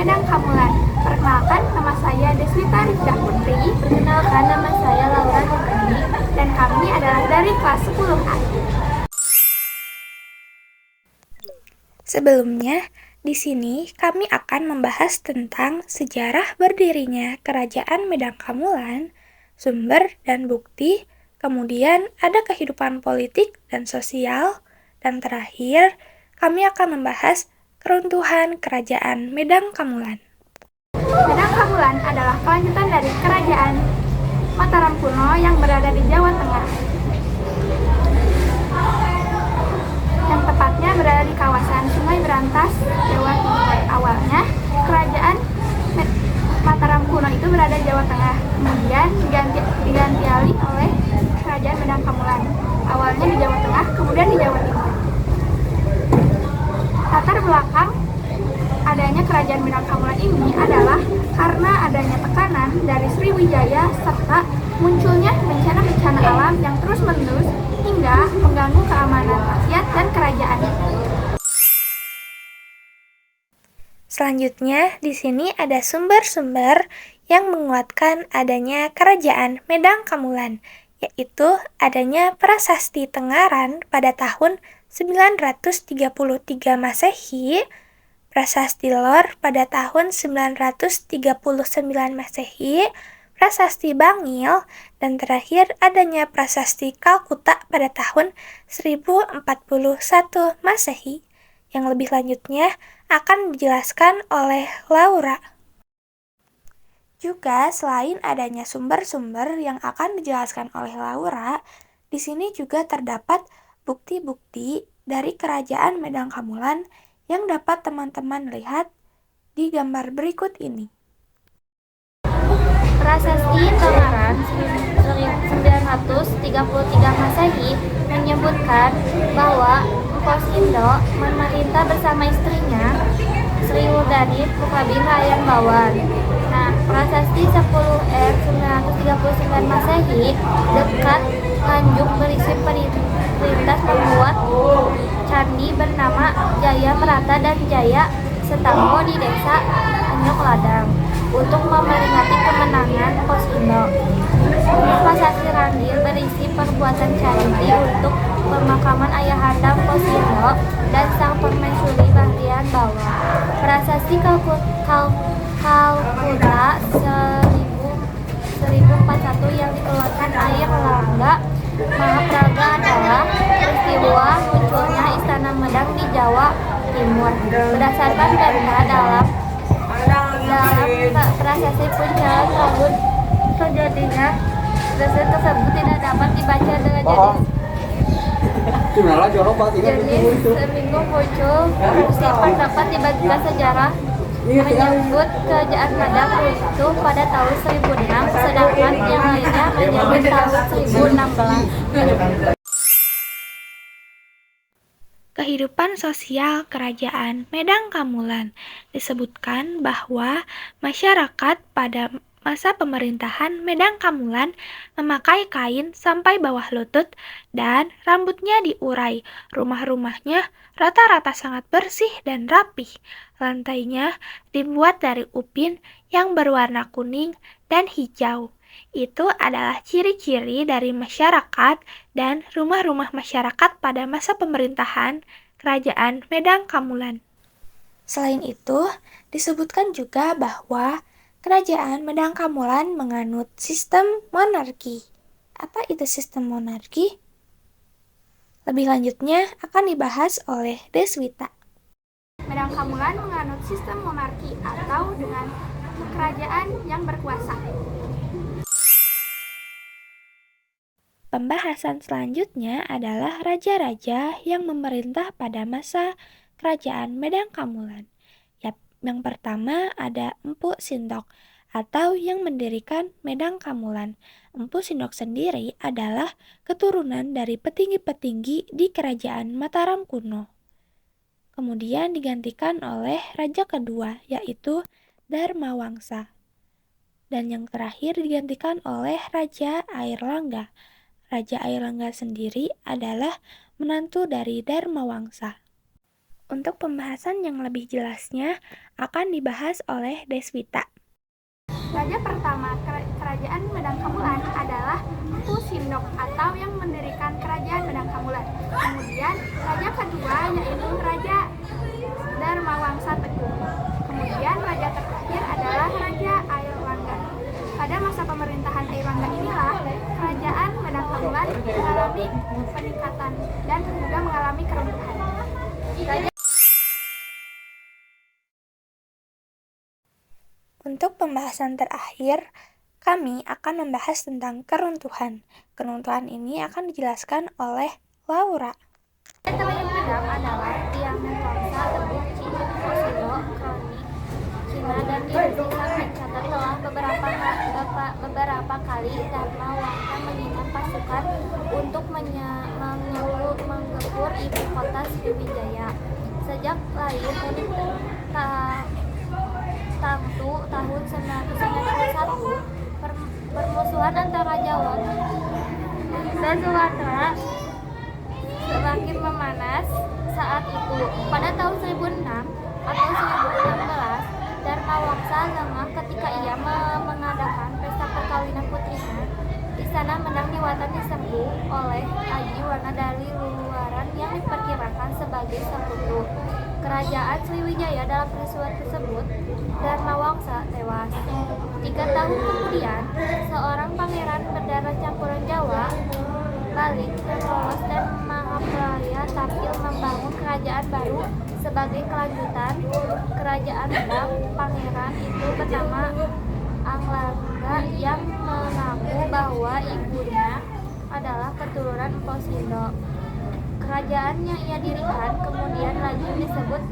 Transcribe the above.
Medang Kamulan. Perkenalkan, nama saya Deswita Rifdah Putri. Perkenalkan, nama saya Laura Nurani. Dan kami adalah dari kelas 10A. Sebelumnya, di sini kami akan membahas tentang sejarah berdirinya Kerajaan Medang Kamulan, sumber dan bukti, kemudian ada kehidupan politik dan sosial, dan terakhir kami akan membahas keruntuhan Kerajaan Medang Kamulan. Medang Kamulan adalah kelanjutan dari Kerajaan Mataram kuno yang berada di Jawa Tengah, yang tepatnya berada di kawasan Sungai Berantas, Jawa Timur. Awalnya, Kerajaan Mataram kuno itu berada di Jawa Tengah, kemudian diganti alih oleh Kerajaan Medang Kamulan. Awalnya di Jawa Tengah, kemudian di Jawa Timur. Latar belakang adanya Kerajaan Medang Kamulan ini adalah karena adanya tekanan dari Sriwijaya serta munculnya bencana-bencana alam yang terus-menerus hingga mengganggu keamanan rakyat dan kerajaan. Selanjutnya, di sini ada sumber-sumber yang menguatkan adanya Kerajaan Medang Kamulan, yaitu adanya Prasasti Tengaran pada tahun 933 Masehi, Prasasti Lor pada tahun 939 Masehi, Prasasti Bangil, dan terakhir adanya Prasasti Kalkuta pada tahun 1041 Masehi. Yang lebih lanjutnya akan dijelaskan oleh Laura. Juga selain adanya sumber-sumber yang akan dijelaskan oleh Laura, di sini juga terdapat bukti-bukti dari Kerajaan Medang Kamulan yang dapat teman-teman lihat di gambar berikut ini. Prasasti Tengaran 933 Masehi menyebutkan bahwa Empu Sindo memerintah bersama istrinya Sri Wulandari Pukabin Rayan Bawan. Nah, Prasasti 10R 939 Masehi dekat Nganjuk berisi perintah membuat candi bernama Jaya Merata dan Jaya Setanggo di desa Anyok Ladang untuk memperingati kemenangan Empu Sindo. Prasasti Ranggil berisi perbuatan candi untuk pemakaman ayahanda Empu Sindo dan sang permaisuri Bahrian Bawang. Prasasti Kalkuta 1041 yang dikeluarkan Air Langga Mahapraga adalah peristiwa munculnya Istana Medang di Jawa Timur. Berdasarkan data dalam prasasti Puncalan Rambut sejatinya, prasasti tersebut tidak dapat dibaca dengan jenis seminggu muncul persiapan dapat dibagikan sejarah menyebut Kerajaan Medang runtuh pada tahun 1006, sedangkan yang lainnya menyebut tahun 1016. Kehidupan sosial Kerajaan Medang Kamulan disebutkan bahwa masyarakat pada masa pemerintahan Medang Kamulan memakai kain sampai bawah lutut dan rambutnya diurai. Rumah-rumahnya rata-rata sangat bersih dan rapih. Lantainya dibuat dari upin yang berwarna kuning dan hijau. Itu adalah ciri-ciri dari masyarakat dan rumah-rumah masyarakat pada masa pemerintahan Kerajaan Medang Kamulan. Selain itu, disebutkan juga bahwa Kerajaan Medang Kamulan menganut sistem monarki. Apa itu sistem monarki? Lebih lanjutnya akan dibahas oleh Deswita. Medang Kamulan menganut sistem monarki atau dengan kerajaan yang berkuasa. Pembahasan selanjutnya adalah raja-raja yang memerintah pada masa Kerajaan Medang Kamulan. Yang pertama ada Empu Sindok atau yang mendirikan Medang Kamulan. Empu Sindok sendiri adalah keturunan dari petinggi-petinggi di Kerajaan Mataram kuno. Kemudian digantikan oleh raja kedua yaitu Dharmawangsa. Dan yang terakhir digantikan oleh Raja Airlangga. Raja Airlangga sendiri adalah menantu dari Dharmawangsa. Untuk pembahasan yang lebih jelasnya akan dibahas oleh Deswita. Raja pertama kerajaan Medang Kamulan adalah Empu Sindok atau yang mendirikan kerajaan Medang Kamulan. Kemudian raja kedua yaitu Raja Darmawangsa Teguh. Kemudian raja terakhir adalah Raja Airlangga. Pada masa pemerintahan Airlangga inilah kerajaan Medang Kamulan mengalami peningkatan dan juga mengalami keruntuhan. Untuk pembahasan terakhir, kami akan membahas tentang keruntuhan. Keruntuhan ini akan dijelaskan oleh Laura. Kerajaan Medang adalah yang Wangsa Teguh Cina Osilo Kronik Cina dan Indonesia mencatat telah beberapa kali Dharma Wangsa mengirim pasukan untuk menggempur ibu kota Sriwijaya. Sejak lahir tahun 991, permusuhan antara Jawa dan Sumatera semakin memanas saat itu. Pada tahun 1006 atau 1016, Dharma Wangsa lengah ketika ia mengadakan pesta perkawinan putrinya. Istana Medang Niwatan diserbu oleh Aji Wana dari luaran yang diperkirakan sebagai sekutu kerajaan Sriwijaya. Dalam peristiwa tersebut, Dharma Wangsa tewas. 3 tahun kemudian, seorang pangeran berdarah campuran Jawa balik dan lolos dan Mahapraya tampil membangun kerajaan baru sebagai kelanjutan kerajaan Medang. Pangeran itu bernama Anglangga yang mengaku bahwa ibunya adalah keturunan Empu Sindok. Kerajaan yang ia dirikan kemudian lanjut disebut